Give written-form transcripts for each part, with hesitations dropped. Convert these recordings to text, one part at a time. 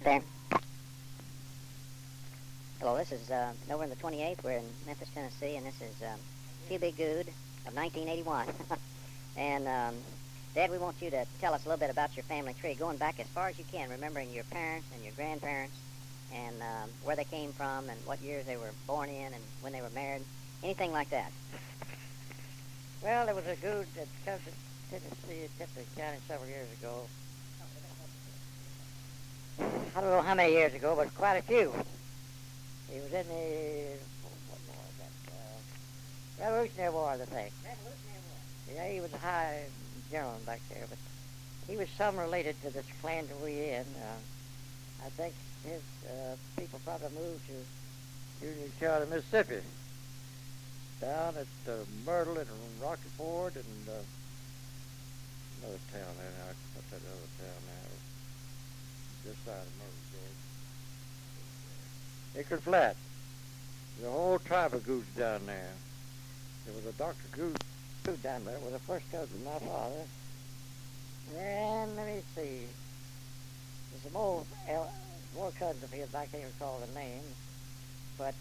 There. Hello, this is November the 28th. We're in Memphis, Tennessee, and this is QB Good of 1981. And, Dad, we want you to tell us a little bit about your family tree, going back as far as you can, remembering your parents and your grandparents, and where they came from, and what years they were born in, and when they were married, anything like that. Well, there was a Good that come to Tennessee, Tippett County several years ago. I don't know how many years ago, but quite a few. He was in the, what war was that? Revolutionary War, I think. Revolutionary War. Yeah, he was a high general back there, but he was some related to this clan that we're in. I think his people probably moved to Union County, Mississippi, down at Myrtle and Rocky Ford and another town there. What's that other town now? This side of Myrtle, George. Hickory Flat. The whole tribe of Goods down there. There was a Dr. Good down there with a first cousin, my father. And let me see. There's some more cousins of his, I can't recall the name. But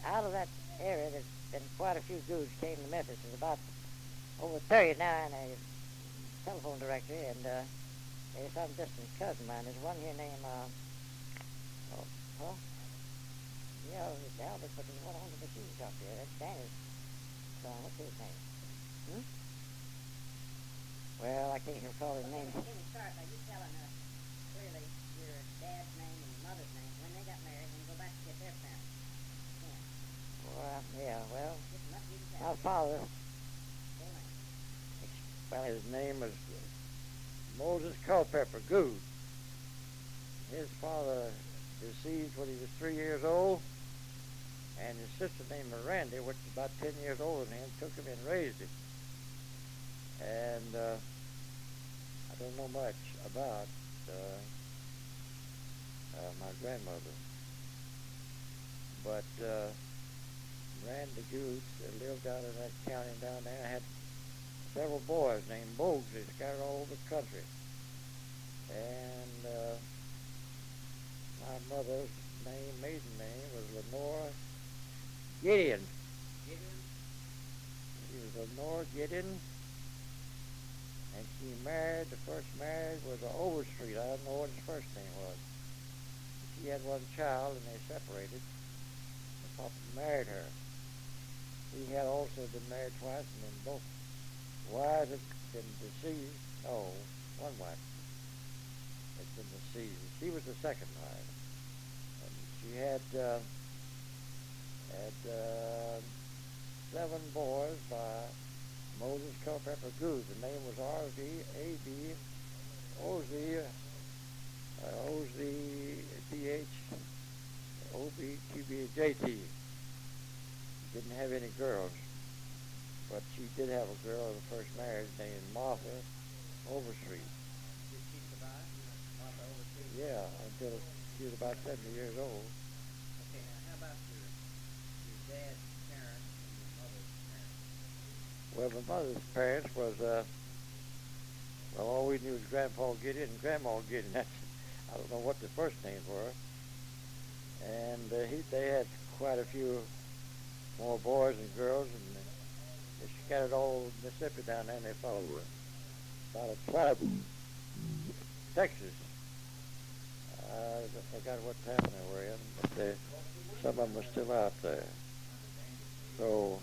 out of that area, there's been quite a few Goods came to Memphis. There's about over 30 now in a telephone directory, and there's some distant cousin of mine. There's one here named, yeah, Albert, but there's one on the machine shop there. That's Danny's son. What's his name? Well, I can't recall his name. Let me start by you telling us clearly your dad's name and your mother's name, when they got married, and go back to get their parents. Yeah, well, Just enough you to tell. my father, Full name. well, his name was Moses Culpepper Good. His father deceased when he was 3 years old, and his sister named Miranda, which was about 10 years older than him, took him and raised him. And I don't know much about my grandmother, but Miranda Good lived out in that county down there. I had several boys named Bogues. They scattered all over the country. And my mother's maiden name was Lenore Gideon. She was Lenore Gideon, and she married, the first marriage was Overstreet. I don't know what his first name was. She had one child, and they separated. The papa married her. He had also been married twice, and then both wives had been deceased. Oh, one wife had been deceased. She was the second wife. And she had 7 boys by Moses Culpepper Good. The name was R.V.A.B. O.Z.P.H. O.B.Q.B.J.T. Didn't have any girls, but she did have a girl in the first marriage named Martha Overstreet. Did she survive, Martha Overstreet? Yeah, until she was about 70 years old. Okay, now how about your dad's parents and your mother's parents? Well, my mother's parents was, well, all we knew was Grandpa Gideon and Grandma Gideon. I don't know what the first names were. And they had quite a few more boys and girls, and they scattered all over Mississippi down there, and they followed about a tribe, Texas. I forgot what town they were in, but some of them are still out there. So,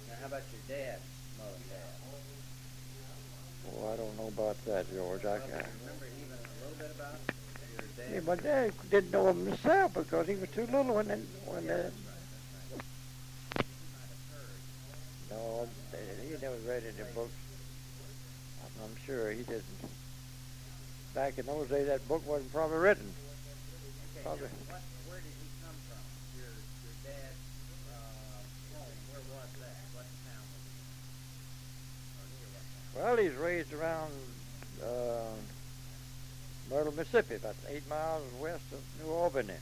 Now how about your dad, mother and dad? I don't know about that, George. I can't. Remember even a little bit about your dad? Yeah, my dad didn't know him himself because he was too little when no, he never read any books. I'm sure he didn't. Back in those days, that book wasn't probably written. Okay, Probably. now, where did he come from? Your dad's home, where was that? What town was he in? Or near what town? Well, he's raised around Myrtle, Mississippi, about 8 miles west of New Albany.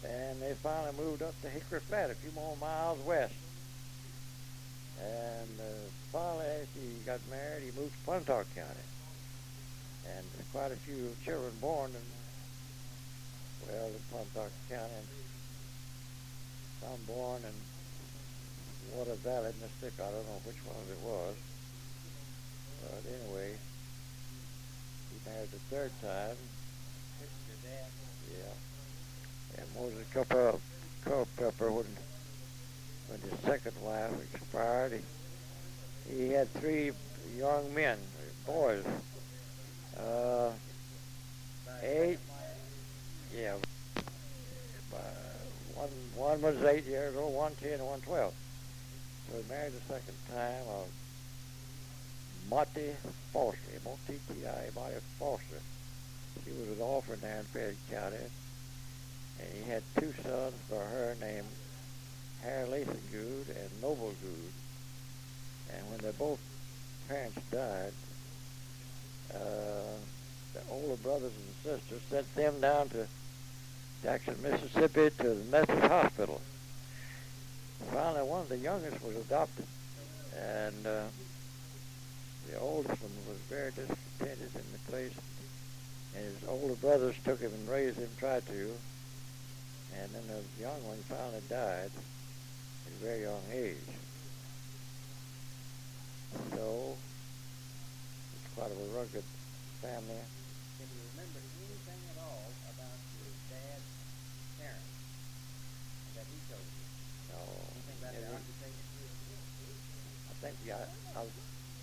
And they finally moved up to Hickory Flat, a few more miles west. And finally, after he got married, he moved to Pluntard County. And quite a few children born in well, in Pontotoc County. I'm born in Water Valley, Mississippi. I don't know which one it was. But anyway, he married the third time. Your dad? Yeah. And Moses Culpepper, when his second wife expired, he had three young men, boys. Eight. Yeah. One was 8 years old, 1 10, and 1 12. So he married the second time of Monty Foster, M-O-T-T-I, Monty Foster. She was an orphan there in Fayette County, and he had two sons for her named Harry Lathan Good and Noble Good. And when their both parents died, the older brothers and sisters sent them down to Jackson, Mississippi, to the Methodist Hospital. Finally, one of the youngest was adopted, and the oldest one was very discontented in the place, and his older brothers took him and raised him, tried to, and then the young one finally died at a very young age. So, it's quite a rugged family. Can you remember anything at all about your dad's parents that he told you? No, Anything about their occupation? I think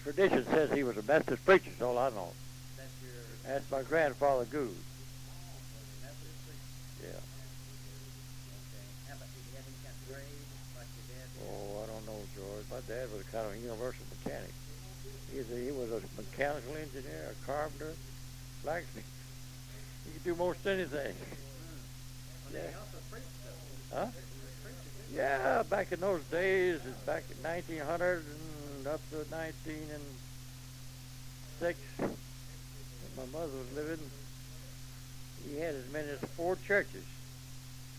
tradition says he was a Methodist preacher, that's all I know. That's your... That's my grandfather Good. Was he Methodist preacher? Yeah. Okay. How about, did he have any kind of trade like your dad did? Oh, I don't know, George. My dad was kind of a universal mechanic. He was a mechanical engineer, a carpenter, blacksmith. He could do most anything. Well, Yeah. he also preached, though. Huh? He was a preacher, too. Yeah, back in those days, back in 1900 and up to 1906, when my mother was living, he had as many as 4 churches.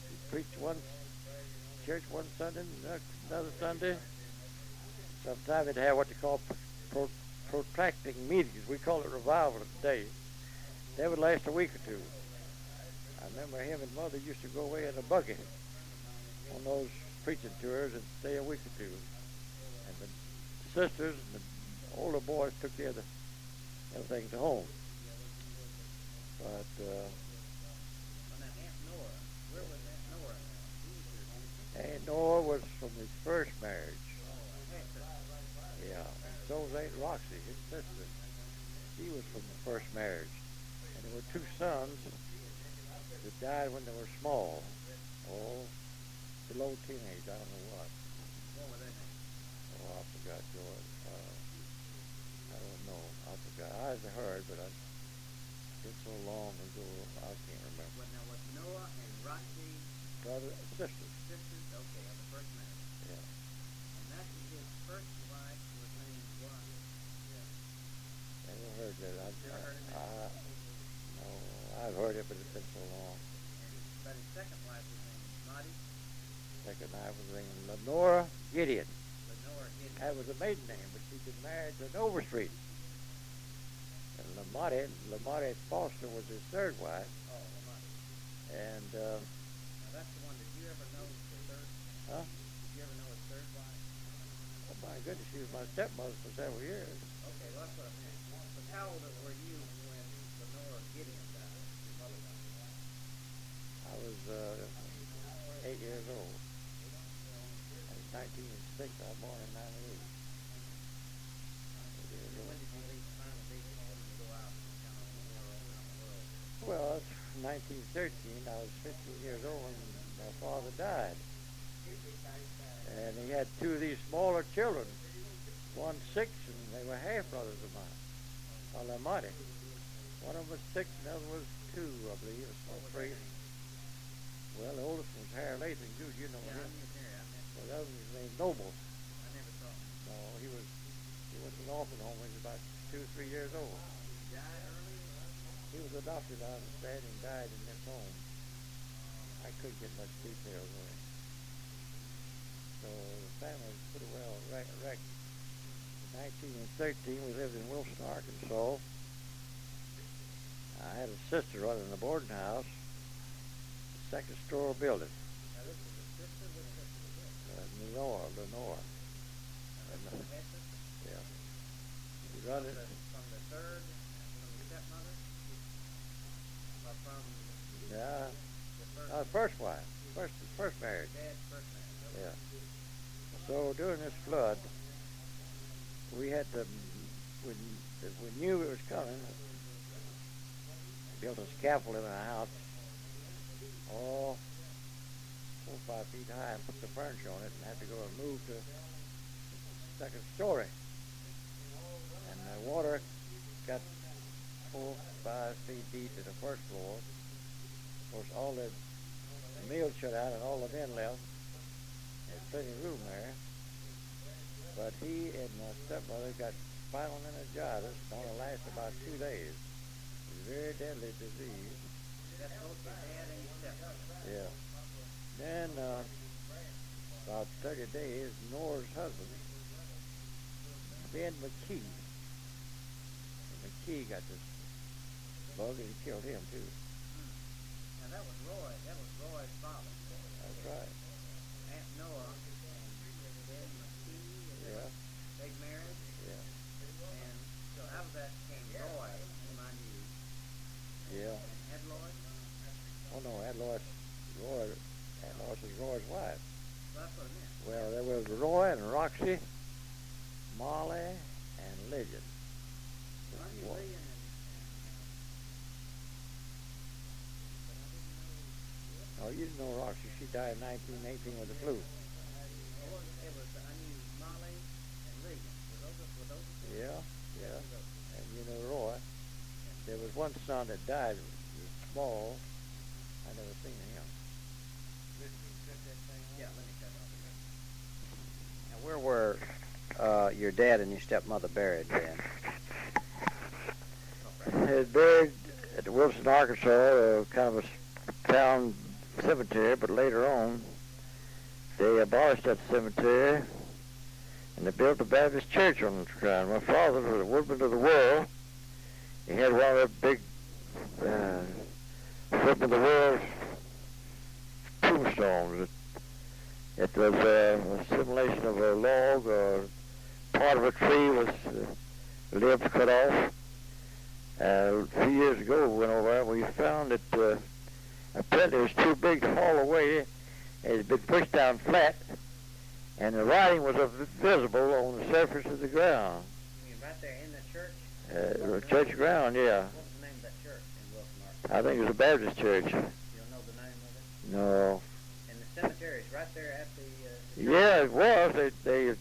He preached one church one Sunday, another Sunday. Sometimes he'd have what they call protracting meetings. We call it revival today. They would last a week or two. I remember him and Mother used to go away in a buggy on those preaching tours and stay a week or two. And the sisters and the older boys took care of everything to home. But Well, now, Aunt Nora, where was Aunt Nora now? Who was your... Aunt Nora was from his first marriage. Oh, Hector. Yeah. And so was Aunt Roxy, his sister. She was from the first marriage. And there were 2 sons that died when they were small. Oh, below teenage, I don't know what. What were their names? Oh, I forgot, George. I don't know. I forgot. I heard, but it's been so long ago, I can't remember. What, now, was Noah and Roxy Brother, sister. sisters? Okay, of the first marriage. Yeah. And that his first wife was named what? Never heard that. Never heard of that? No, I've heard it, but it's been so long. But his second wife was named Lottie. Second wife was named Lenora Gideon. Lenora Gideon. That was a maiden name, but she'd been married to an Overstreet. And Lamonte Foster was his third wife. Oh, Lamont. And, Now, that's the one. Did you ever know the third? huh? Did you ever know his third wife? Oh, my goodness, she was my stepmother for several years. Okay, well, that's what I meant. But how old were you when Lenora Gideon died? Your mother died? I was 8 years old. I was 1906. I was born in 98. When did you leave finally leave the home to go out and kind of around the world? Well, it's 1913. I was 15 years old when my father died. And he had 2 of these smaller children. One 6, and they were half brothers of mine. Lamonte. One of them was 6, and the other was 2, I believe, or 3. Well, the oldest one was Harry Lathan Good. You know Yeah, I him. knew Harry. I met Well, the other one was named Noble. I never saw him. No, he was in an orphan home when he was about 2 or 3 years old. He died early? He was adopted, I understand, and died in this home. I couldn't get much details on him. So the family was pretty well wrecked. In 1913, we lived in Wilson, Arkansas. I had a sister running the boarding house, second story building. Now this is a sister with sister with this. Lenore. From the head sister? Yeah. He run it. From the third, from the stepmother? Or from Yeah. the First wife. First marriage. dad's first marriage? Yeah. So during this flood, we had to, we knew it was coming, built a scaffold in our house, all 4 or 5 feet high, and put the furniture on it, and had to go and move to the second story. And the water got 4 or 5 feet deep in the first floor. Of course, all the meal shut out and all the men left. There's plenty of room there. But he and my stepmother got spinal meningitis. It only lasted about 2 days. It was a very deadly disease. That's both your dad and your stepmother. Yeah. Then, about 30 days, Nora's husband, Ben McKee got this bug and he killed him too. Now that was Roy. That was Roy's father. That's right. Aunt Noah and Ben McKee. Yeah. Big marriage. Yeah. And so out of that came Roy, whom I knew. Yeah. And Ed Lloyd. Oh no, Aunt Lois is Roy's wife. Well, that's what I meant. Well, there was Roy and Roxy, Molly, and Legend. Well, I knew What? Lee and but I didn't know. Oh, you didn't know Roxy. She died in 1918 with the flu. It was I knew Molly and Lee. Were those the two? Yeah. And you know Roy. There was one son that died. He was small. I never seen him. Yeah, let me cut off. Now, where were your dad and your stepmother buried then? He was buried at Wilson, Arkansas, kind of a town cemetery, but later on they abolished that cemetery and they built a Baptist church on the ground. My father was a woodman of the world. He had one of the big woodman of the world tombstones. It was a simulation of a log or part of a tree was limbs cut off. A few years ago we went over there and we found that apparently it was too big to haul away. It had been pushed down flat and the writing was visible on the surface of the ground. You mean right there in the church? Church ground, yeah. What was the name of that church in Wilson, Arkansas? I think it was a Baptist church. You don't know the name of it? No. And the cemetery is right there at the church? Yeah, it was. They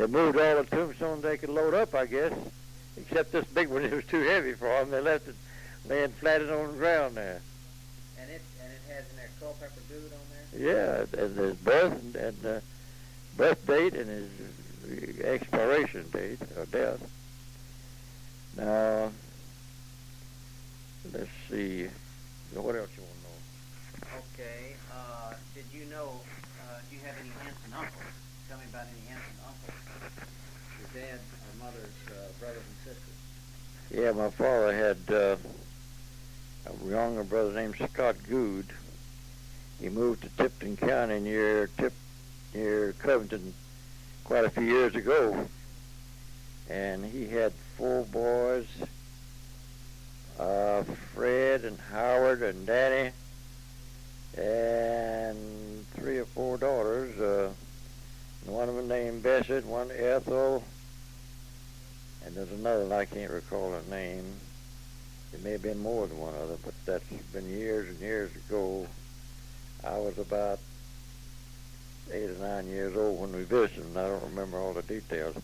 moved all the tombstones they could load up, I guess. Except this big one, it was too heavy for them. They left it laying flatted on the ground there. And it has in there Culpeper Good on there? Yeah, and his birth and birth date and his expiration date or death. Now, let's see. What else you want to know? Okay. Did you know, do you have any aunts and uncles? Tell me about any aunts and uncles. Your dad or mother's brothers and sisters. Yeah, my father had a younger brother named Scott Good. He moved to Tipton County near Covington quite a few years ago. And he had 4 boys, Fred and Howard and Danny, and 3 or 4 daughters. One of them named Bessie, one Ethel, and there's another that I can't recall her name. It may have been more than one other, but that's been years and years ago. I was about 8 or 9 years old when we visited, and I don't remember all the details.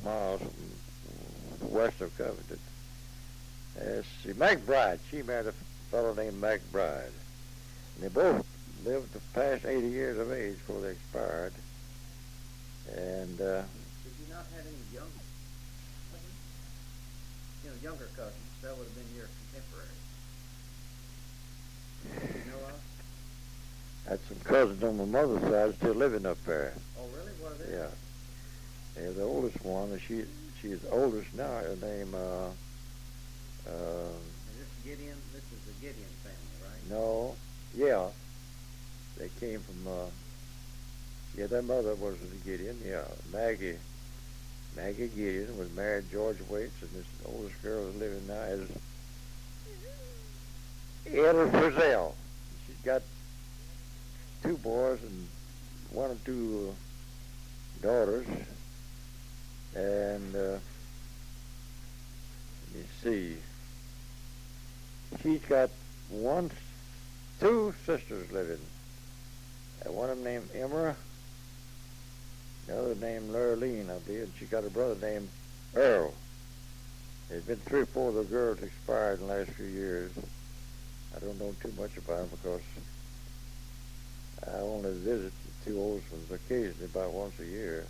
miles west of Covington. See, McBride, she married a fellow named McBride. And they both lived past 80 years of age before they expired. And, Did you not have any younger cousins? Younger cousins. That would have been your contemporaries. You know of? had some cousins on my mother's side still living up there. Oh, really? What are they? Yeah. Yeah, the oldest one, she's the oldest now. Her name, Is this Gideon? This is the Gideon family, right? no, yeah. They came from, yeah, their mother was the Gideon, yeah. Maggie Gideon was married to George Waits, and this oldest girl is living now is Ella Frizzell. She's got 2 boys and 1 or 2 daughters. And let me see. She's got 2 sisters living. One of them named Emma, the other named Lurleen, I believe, and she got a brother named Earl. There's been 3 or 4 of the girls expired in the last few years. I don't know too much about them because I only visit the 2 oldest ones occasionally, about once a year.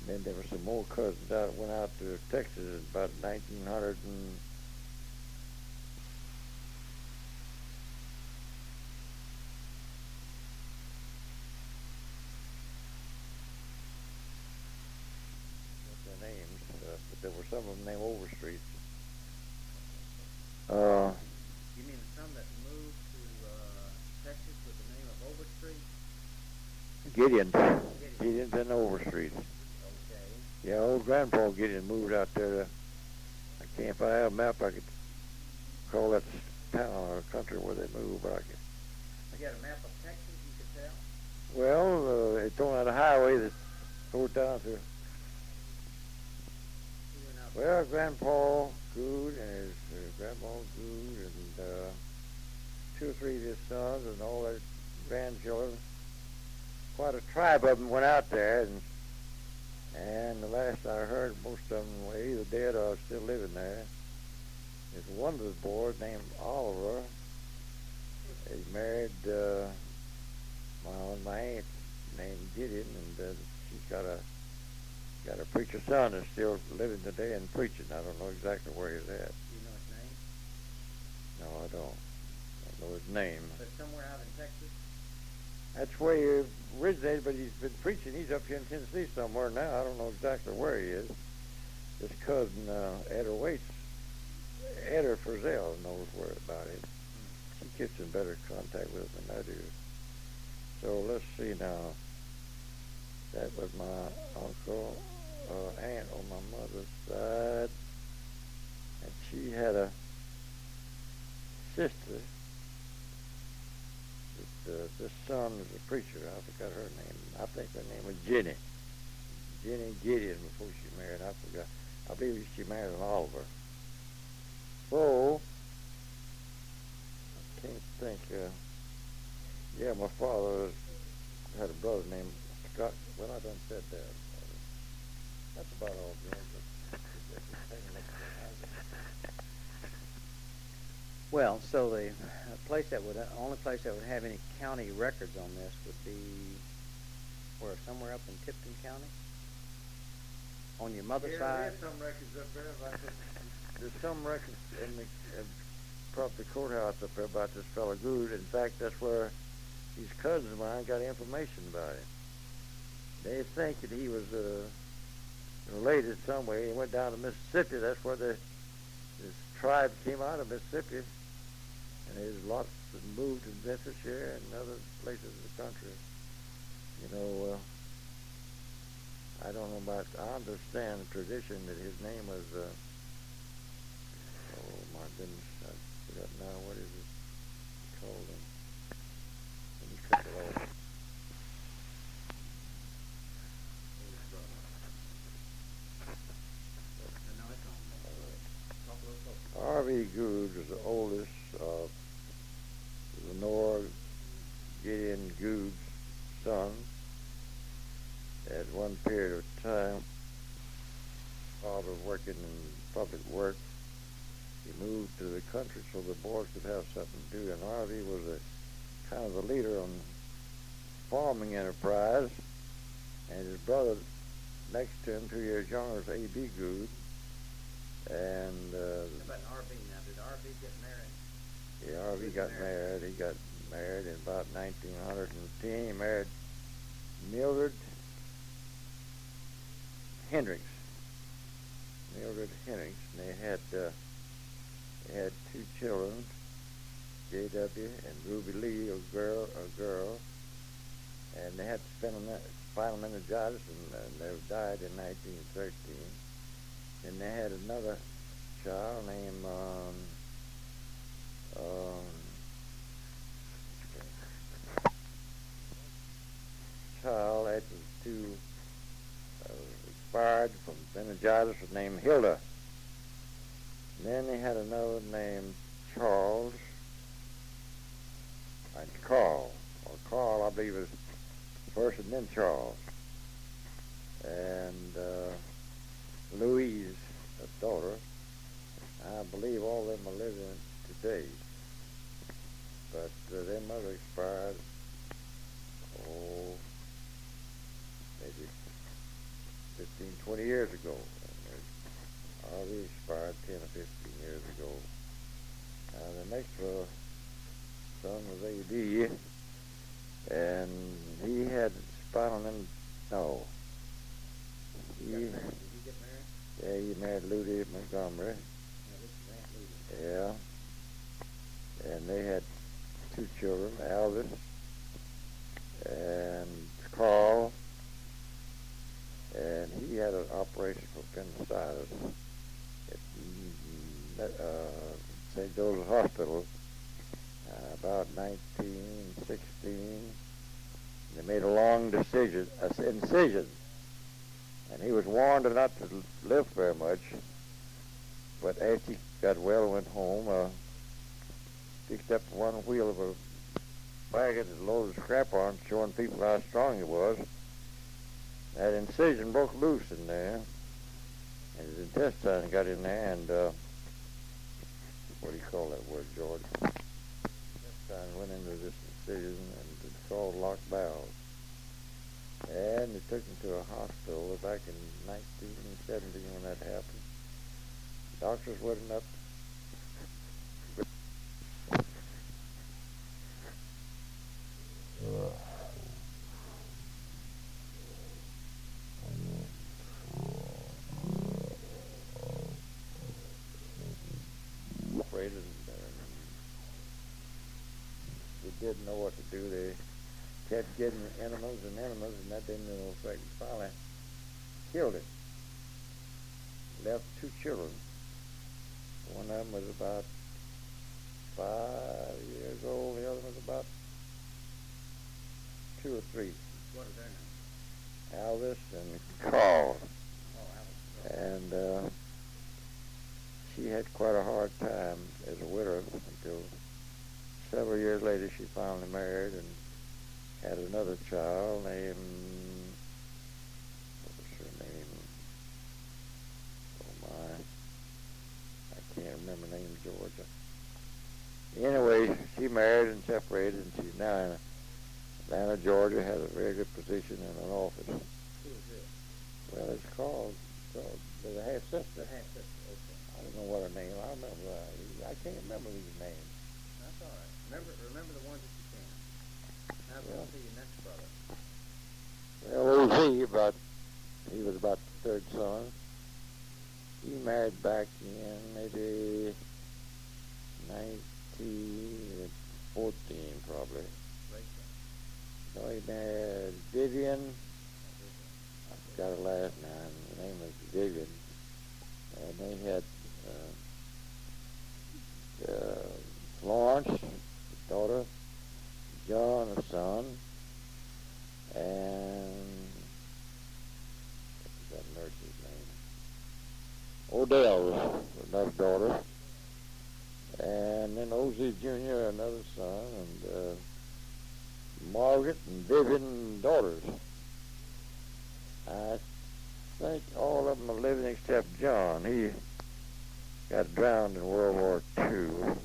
Then there were some more cousins that went out to Texas in about 1900 and what's their names, but there were some of them named Overstreet. You mean some that moved to Texas with the name of Overstreet? Gideon's in Overstreet. Okay. Yeah, old Grandpa Gideon moved out there. If I had a map, I could call that town or country where they moved. But You got a map of Texas you could tell? well, it's on that highway that goes down to. Well, Grandpa Good and his Grandpa Good and 2 or 3 of his sons and all their grandchildren. Quite a tribe of them went out there, and the last I heard, most of them were either dead or still living there. There's one of the boys named Oliver. He married my aunt named Gideon, and she's got a preacher son that's still living today and preaching. I don't know exactly where he's at. Do you know his name? No, I don't know his name. But somewhere out in Texas? That's where he originated, but he's been preaching. He's up here in Tennessee somewhere now. I don't know exactly where he is. His cousin, Etta Waits, Etta Frizzell knows where about it. She gets in better contact with him than I do. So let's see now. That was my uncle, aunt on my mother's side. And she had a sister. This son was a preacher. I forgot her name. I think her name was Jenny. Jenny Gideon before she married. I forgot. I believe she married an Oliver. So, I can't think. Yeah, my father had a brother named Scott. Well, I done said that. That's about all, George. Well, so the only place that would have any county records on this would be somewhere up in Tipton County? On your mother's side? There's some records up there about this. There's some records in the property courthouse up there about this fellow Good. In fact, that's where these cousins of mine got information about him. They think that he was related some way. He went down to Mississippi. That's where this tribe came out of Mississippi. And there's lots that moved to Memphis here and other places in the country. You know, I don't know about, I understand the tradition that his name was, oh my goodness, I forgot now, what is it called? Let me cut it off. R.V. Good was the oldest of Lenore Gideon Good's son. And one period of time, father working in public work, he moved to the country so the boys could have something to do. And Harvey was a kind of a leader on farming enterprise, and his brother next to him, 2 years younger, was A.B. Good. And How about R.B. now? Did R.B. get married? yeah, Harvey got married. He got married in about 1910. He married Mildred Hendricks. Mildred Hendricks, and they had 2 children, J.W. and Ruby Lee, a girl, and they had spinal meningitis, and they died in 1913. And they had another child named child after the 2 expired from meningitis was named Hilda. And then they had another named Charles and Carl. Or Carl, I believe, was first and then Charles. And Louise, a daughter. I believe all of them are living today. But their mother expired, maybe 15, 20 years ago. And Harvey expired 10 or 15 years ago. The next son was A.D., and he had spinal no. Did he get married? Yeah, he married Ludy Montgomery. Yeah. And they had 2 children, Alvis and Carl. And he had an operation for appendicitis at St. Joseph Hospital about 1916. They made a long incision, and he was warned not to live very much. But after he got well and went home, picked up one wheel of a wagon and loaded scrap on, showing people how strong he was. That incision broke loose in there, and his intestine got in there, and what do you call that word, George? Intestine went into this incision, and it's called locked bowels. And they took him to a hospital back in 1970 when that happened. Doctors wasn't up. Afraid, and they didn't know what to do. They kept getting enemas, and that didn't know effect. Finally killed him. Left 2 children. One of them was about 5 years old. The other was about 2 or 3. What is their name? Alvis and Carl. Oh, Alvis. And she had quite a hard time as a widow until several years later she finally married and had another child named, what was her name? Oh my, I can't remember the name, Georgia. Anyway, she married and separated, and she's now in Atlanta, Georgia, has a very good position in an office. Who is this? Well, it's called the half-sister. The half-sister, okay. I don't know what her name. I can't remember these names. That's all right. Remember the ones that you can. Now go to your next brother. Well, he was about the 3rd son. He married back in maybe 1914, probably. Rachel. No, he married Vivian. I forgot her last name. The name was Vivian. And they had Florence, his daughter, John, a son, and what's that nurse's name? Odell was another daughter, and then O.Z. Jr., another son, and Margaret and Vivian daughters. I think all of them are living except John. He got drowned in World War II in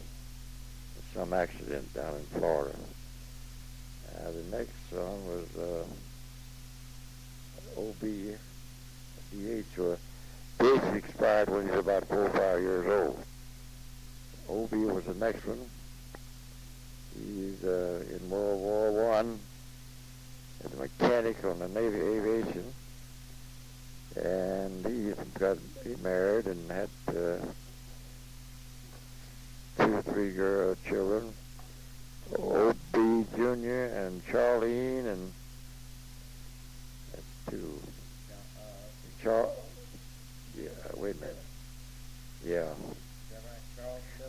some accident down in Florida. The next son was O.B. D.H. D.H. expired when he was about 4 or 5 years old. O.B. was the next one. He's in World War I as a mechanic on the Navy Aviation. And he married and had 2 or 3 girl children, O.B. Jr. and Charlene, and that's 2. Yeah, wait a minute. Yeah.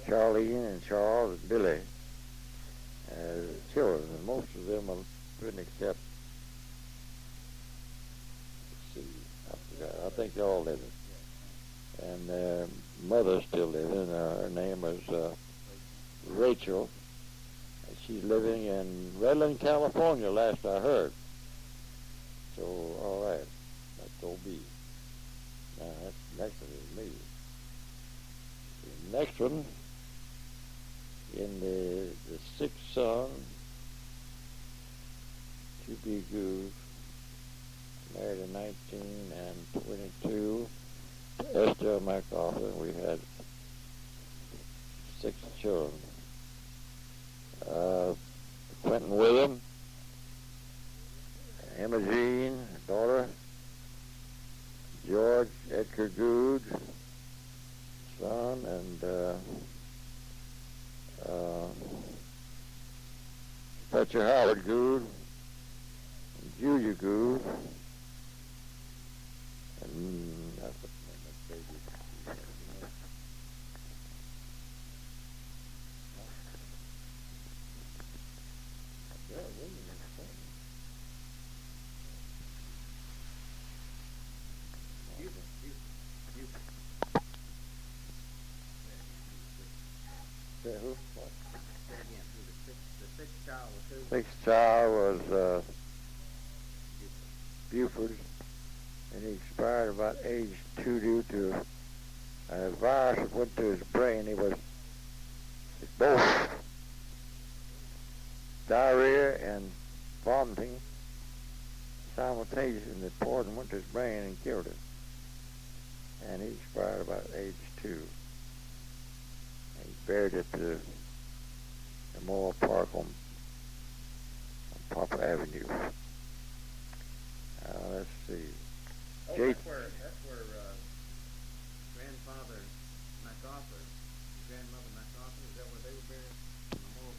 Charlene and Charles and Billy as children, and most of them are living except, let's see, I forgot. I think they're all living. And their mother's still living. Her name was Rachel. And she's living in Redland, California, last I heard. So, all right. That's O.B. Now, that's the next one is me. The next one, in the 6th son, to be Goose, married in 1922 to Esther MacArthur. We had 6 children. Quentin William, Emma Jean, daughter, George Edgar Good, son, and Fletcher Howard Good, and Julia Good, and I put my baby. Who? What? Again, the 6th child was who? 6th child was Buford, and he expired about age 2 due to a virus that went to his brain. He was both diarrhea and vomiting simultaneously, and the poison went to his brain and killed him. And he expired about age 2. And he's buried at the Memorial Park on Poplar Avenue. Let's see. Oh, that's where grandfather MacArthur, grandmother MacArthur, is that where they were buried? In Memorial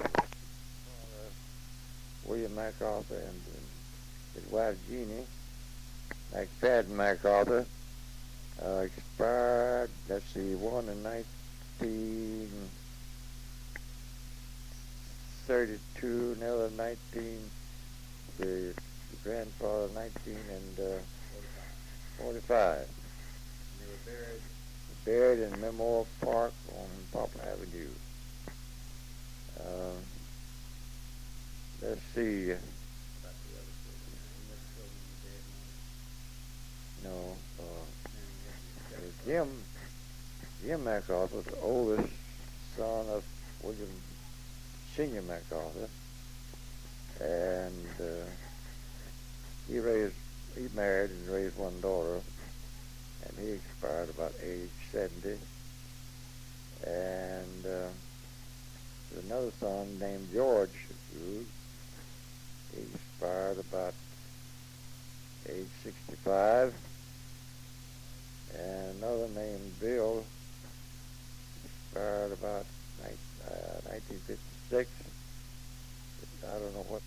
Park? William MacArthur and his wife Jeannie McFadden MacArthur expired, let's see, one in 1932, another 19, the grandfather 1945. And they were Buried in Memorial Park on Poplar Avenue. Let's see. about the other children. No, Jim MacArthur, the oldest son of William Senior MacArthur, and he married and raised one daughter, and he expired about age 70. And there's another son named George Good. He expired about age 65. And another named Bill expired about 1956. I don't know what.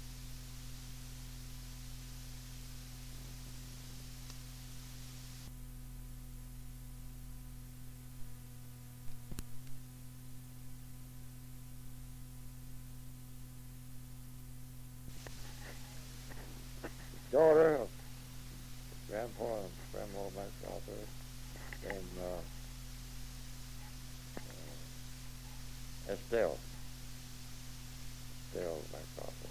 Daughter of Grandpa and Grandma MacArthur named Estelle MacArthur.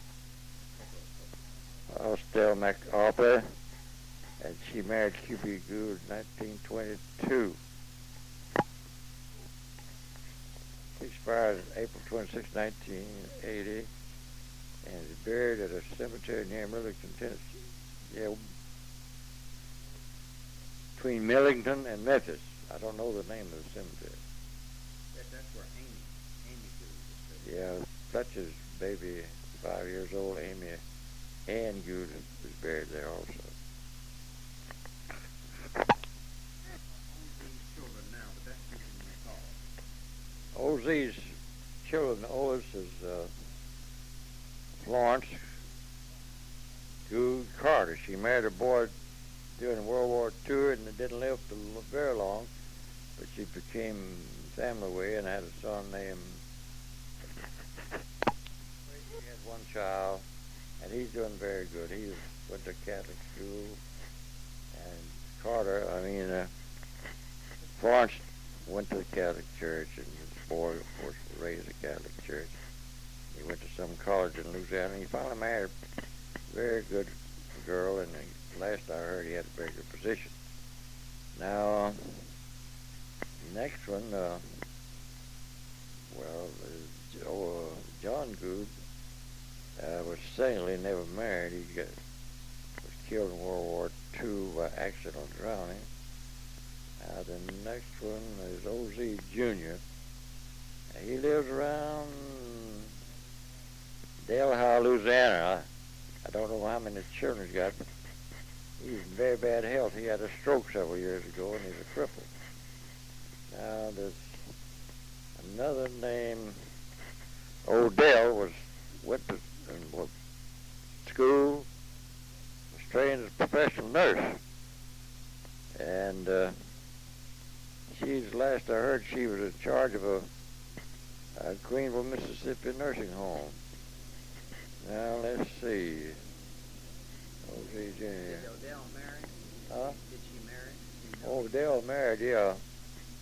Austell MacArthur, and she married Q.B. Gould in 1922. She expired April 26, 1980, and is buried at a cemetery near Millington, Tennessee. Yeah, between Millington and Memphis. I don't know the name of the cemetery. That's where Amy Gould is. Yeah, Fletcher's baby, 5 years old, Amy Ann Gould, is buried there also. OZ's children, oldest is Florence Gould Carter. She married a boy during World War II and didn't live for very long, but she became family way and had a son named. She had one child, and he's doing very good. He went to Catholic school, and Florence went to the Catholic church, and his boy, of course, was raised in a Catholic church. He went to some college in Louisiana, and he finally married a very good girl, and last I heard he had a very good position. Now, next one, John Gould was single, never married. He was killed in World War II by accidental drowning. The next one is O.Z. Jr. He lives around Delhi, Louisiana. I don't know how many children he's got, but he's in very bad health. He had a stroke several years ago, and he's a cripple. Now, there's another name. Odell went to school, was trained as a professional nurse, and last I heard, she was in charge of a Greenville, Mississippi nursing home. Now, let's see. O.Z. Jr. Did Odell marry? Huh? Did she marry? You know? Odell married, yeah.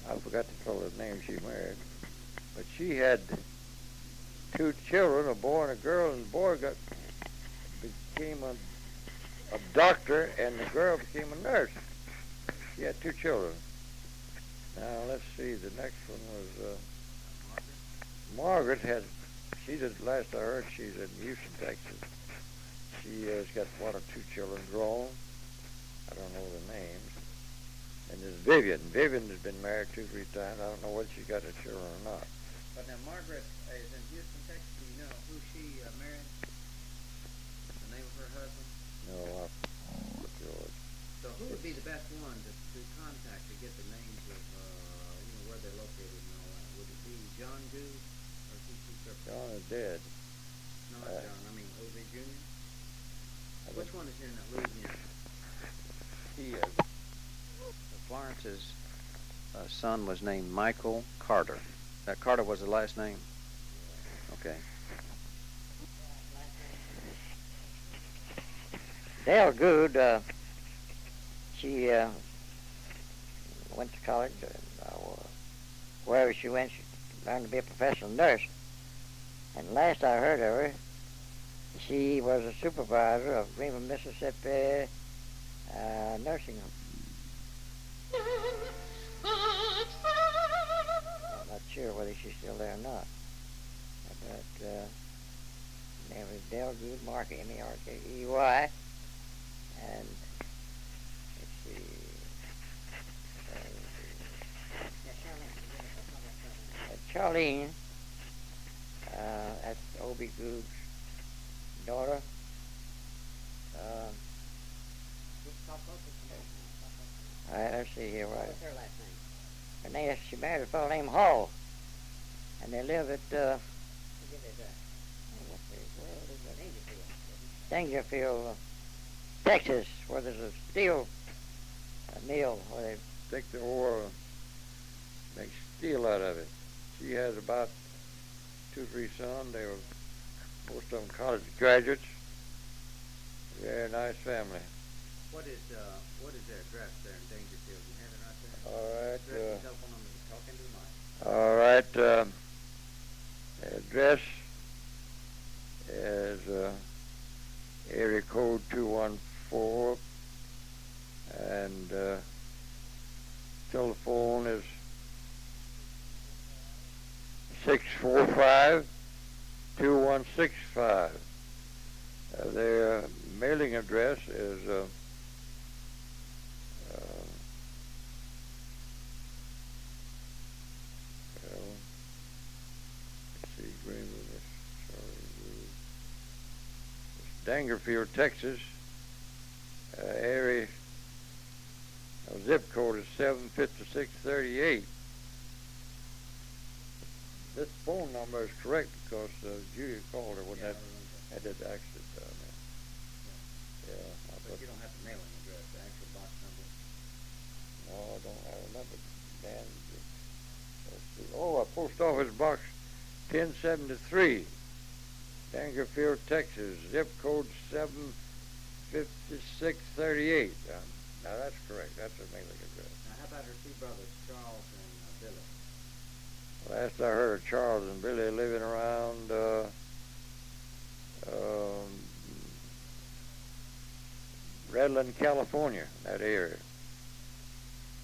I forgot to tell the name she married. But she had 2 children, a boy and a girl, and the boy became a doctor, and the girl became a nurse. She had 2 children. Now, let's see, the next one was Margaret last I heard, she's in Houston, Texas. She has got 1 or 2 children grown. I don't know the names. And there's Vivian. Vivian has been married 2 or 3 times. I don't know whether she got her children or not. But now Margaret is in Houston, Texas. Do you know who she married? The name of her husband? No, George. So who would be the best one to contact to get the names of, where they're located and all that? Would it be John Gould or is he too separate? John is dead. No, not John. I mean O.Z. Jr.? Which one is in Louisiana? He is. Florence's son was named Michael Carter. That Carter was the last name? Okay. Dale Gould, she went to college. Wherever she went, she learned to be a professional nurse. And last I heard of her, she was a supervisor of Greenville, Mississippi nursing home. I'm not sure whether she's still there or not. But name is Dale Gould, Mark, M-E-R-K-E-Y. And let's see. Charlene, that's O.B. Gould's daughter. All right, let's see here. What's her last name? Her name, she married a fellow named Hall, and they live at Dangerfield, Texas, where there's a steel mill where they take the ore, make steel out of it. She has about 2 or 3 sons. They were most of them college graduates. Very nice family. What is their address there in Dangerfield? You have it right there? All right. Address and telephone number to talk into the mic. All right. Address is area code 645-2165. Their mailing address is Dangerfield, Texas. Area zip code is 75638. This phone number is correct because Judy called her when that accident down there. Yeah. But you don't have the mailing address, the actual box number? No, I don't have a number, Dan. Let's see. Oh, post office box 1073, Dangerfield, Texas. Zip code 75638. Now that's correct. That's her mailing address. Now, how about her two brothers, Charles and Billy? Last I heard of Charles and Billy living around Redland, California, that area.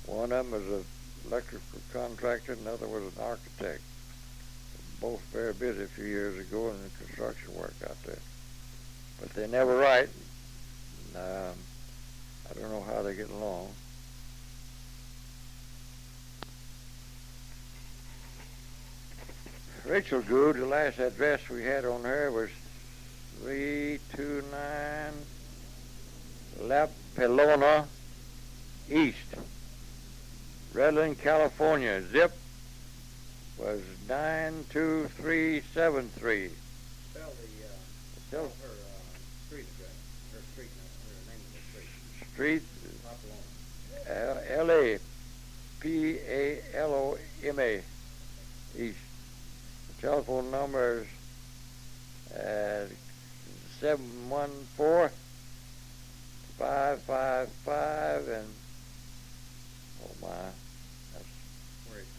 One of them was an electrical contractor, another was an architect. Both very busy a few years ago in the construction work out there. But they never write. I don't know how they get along. Rachel Good, the last address we had on her was 329 La Pelona East, Redland, California. Zip was 92373. Spell her street address, her street name, her name of the street. Street, Lapaloma, East. The telephone number is 714-555 and oh my,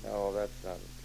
no, that's not it.